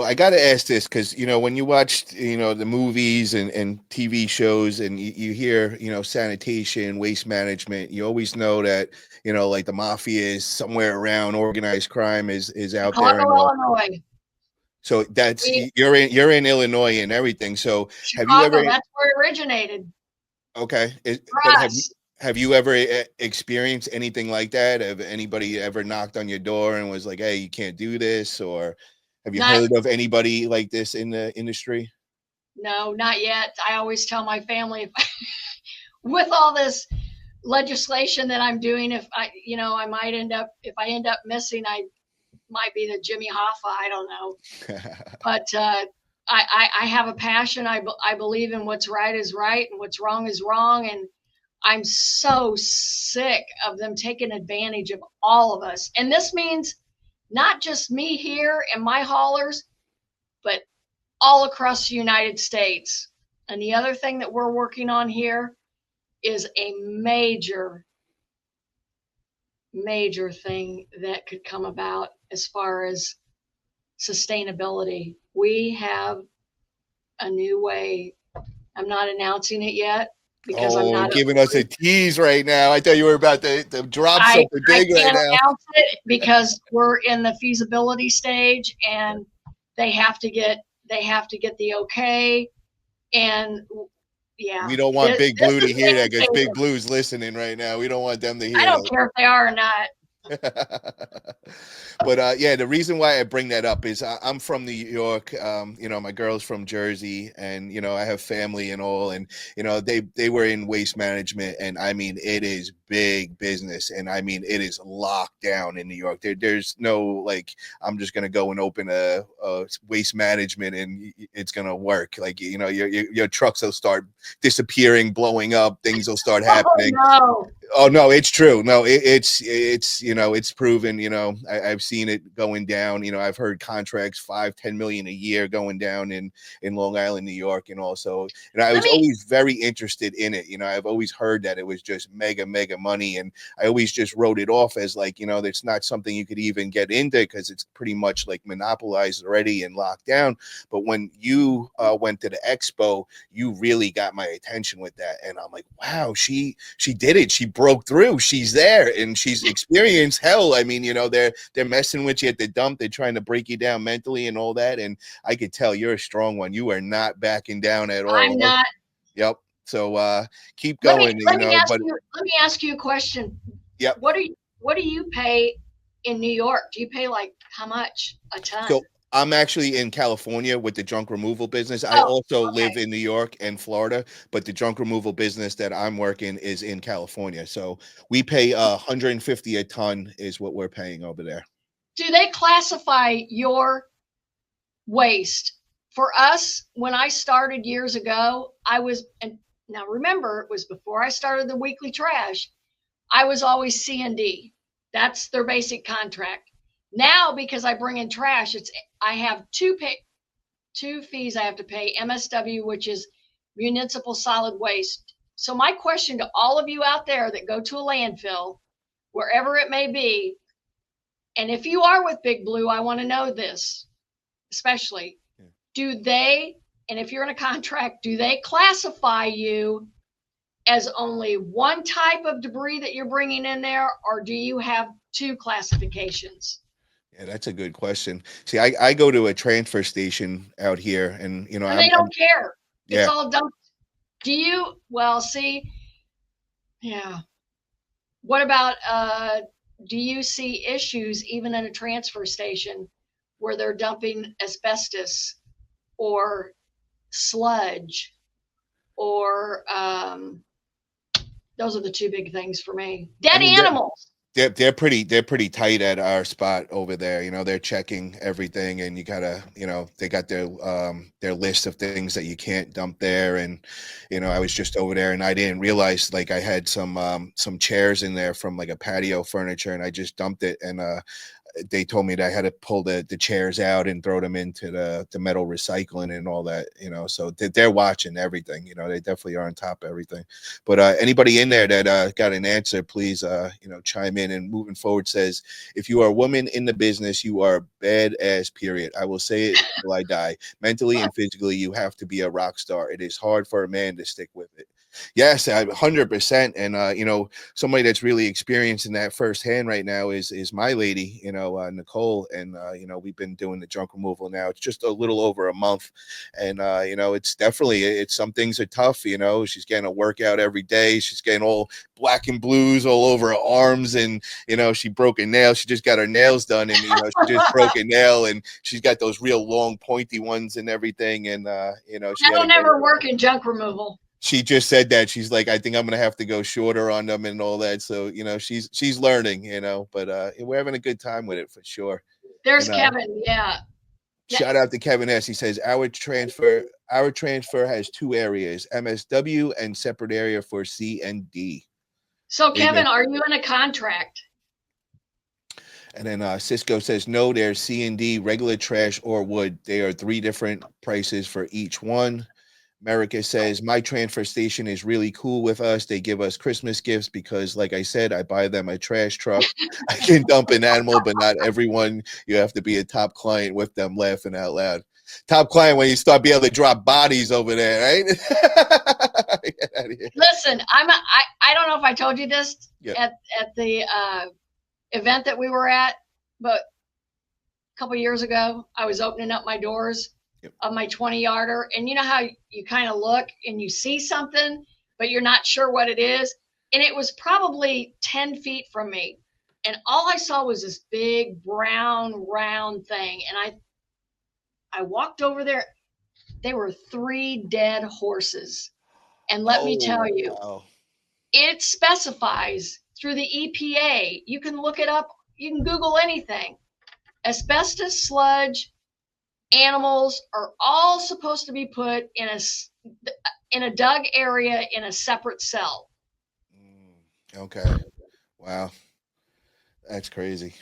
I got to ask this because, when you watch, the movies and TV shows and you hear, sanitation, waste management, you always know that, like the mafia is somewhere around, organized crime is out there Chicago, and all. Illinois. So that's We you're in Illinois and everything. So have you ever Chicago, that's where it originated okay, for but us. have you ever experienced anything like that? Have anybody ever knocked on your door and was like, "Hey, you can't do this," or have you Not heard of anybody like this in the industry? No, not yet. I always tell my family if, with all this legislation that I'm doing, if I might end up, if I end up missing, I might be the Jimmy Hoffa. I don't know, but I have a passion. I believe in what's right is right and what's wrong is wrong, and I'm so sick of them taking advantage of all of us. And this means not just me here and my haulers, but all across the United States. And the other thing that we're working on here is a major, major thing that could come about as far as sustainability. We have a new way. I'm not announcing it yet because I'm Oh, not at giving us a liberty. tease right now. I thought you were about to drop I, something I big right can't now. announce it because we're in the feasibility stage and they have to get the okay. And yeah, We don't want Big this Blue to is hear that because major. Big Blue's listening right now. We don't want them to I hear don't that. care if they are or not. But yeah, the reason why I bring that up is I'm from New York. My girl's from Jersey, and I have family and all, and they were in waste management, and I mean it is big business, and I mean it is locked down in New York. There's no like I'm just gonna go and open a waste management and it's gonna work. Like your trucks will start disappearing, blowing up, things will start Oh happening. no. Oh no, it's true. No, it's it's proven. I've seen it going down. I've heard contracts 5-10 million a year going down in Long Island, New York, and also. And I Let was me always very interested in it. I've always heard that it was just mega money, and I always just wrote it off as like it's not something you could even get into because it's pretty much like monopolized already and locked down. But when you went to the expo, you really got my attention with that, and I'm like, wow, she did it. She broke through. She's there and she's experienced hell. I mean, they're messing with you at the dump. They're trying to break you down mentally and all that. And I could tell you're a strong one. You are not backing down at all. I'm not. Yep. So keep Let me going, let me ask but you let me ask you a question. yep. What do you pay in New York? Do you pay like how much a ton? So I'm actually in California with the junk removal business. I Oh, also live okay. in New York and Florida, but the junk removal business that I'm working is in California. So we pay 150 a ton is what we're paying over there. Do they classify your waste? For us, when I started years ago, and now remember, it was before I started the weekly trash. I was always C&D. That's their basic contract. Now, because I bring in trash, I have two fees I have to pay. MSW, which is municipal solid waste. So my question to all of you out there that go to a landfill, wherever it may be, and if you are with Big Blue, I want to know this, especially. Do they, and if you're in a contract, do they classify you as only one type of debris that you're bringing in there, or do you have two classifications? Yeah, that's a good question. See, I go to a transfer station out here, and And they I'm don't care. It's yeah. all dumped. Well, see, yeah. What about, do you see issues even in a transfer station where they're dumping asbestos or sludge or, those are the two big things for me. I Dead mean, animals. they're pretty tight at our spot over there. They're checking everything, and you gotta, they got their list of things that you can't dump there. And I was just over there, and I didn't realize like I had some chairs in there from like a patio furniture, and I just dumped it, and they told me that I had to pull the chairs out and throw them into the metal recycling and all that, so they're watching everything, they definitely are on top of everything. But anybody in there that got an answer, please, chime in. And moving forward says, if you are a woman in the business, you are badass, period. I will say it till I die. Mentally and physically, you have to be a rock star. It is hard for a man to stick with it. Yes, 100%. And, somebody that's really experiencing that firsthand right now is my lady, Nicole. And, we've been doing the junk removal now. It's just a little over a month. And, it's definitely, some things are tough. She's getting a workout every day. She's getting all black and blues all over her arms. And, she broke a nail. She just got her nails done. And, she just broke a nail, and she's got those real long pointy ones and everything. And, I don't ever work in junk removal. She just said that she's like, I think I'm gonna have to go shorter on them and all that. So she's learning, but we're having a good time with it for sure. There's Kevin, yeah. Shout out to Kevin S. He says our transfer has 2 areas, MSW and separate area for C and D. So Kevin, are you in a contract? And then Cisco says no, there's C and D, regular trash or wood. They are 3 different prices for each one. America says, my transfer station is really cool with us. They give us Christmas gifts because, like I said, I buy them a trash truck. I can dump an animal, but not everyone. You have to be a top client with them, laughing out loud. Top client when you start being able to drop bodies over there, right? Listen, I don't know if I told you this at the event that we were at, but a couple years ago, I was opening up my doors of my 20-yarder, and you know how you kind of look and you see something, but you're not sure what it is, and it was probably 10 feet from me, and all I saw was this big brown round thing, and I walked over there. They were 3 dead horses, and let me tell you, wow. It specifies through the EPA. You can look it up. You can Google anything. Asbestos sludge animals are all supposed to be put in a dug area in a separate cell. Okay. Wow. That's crazy.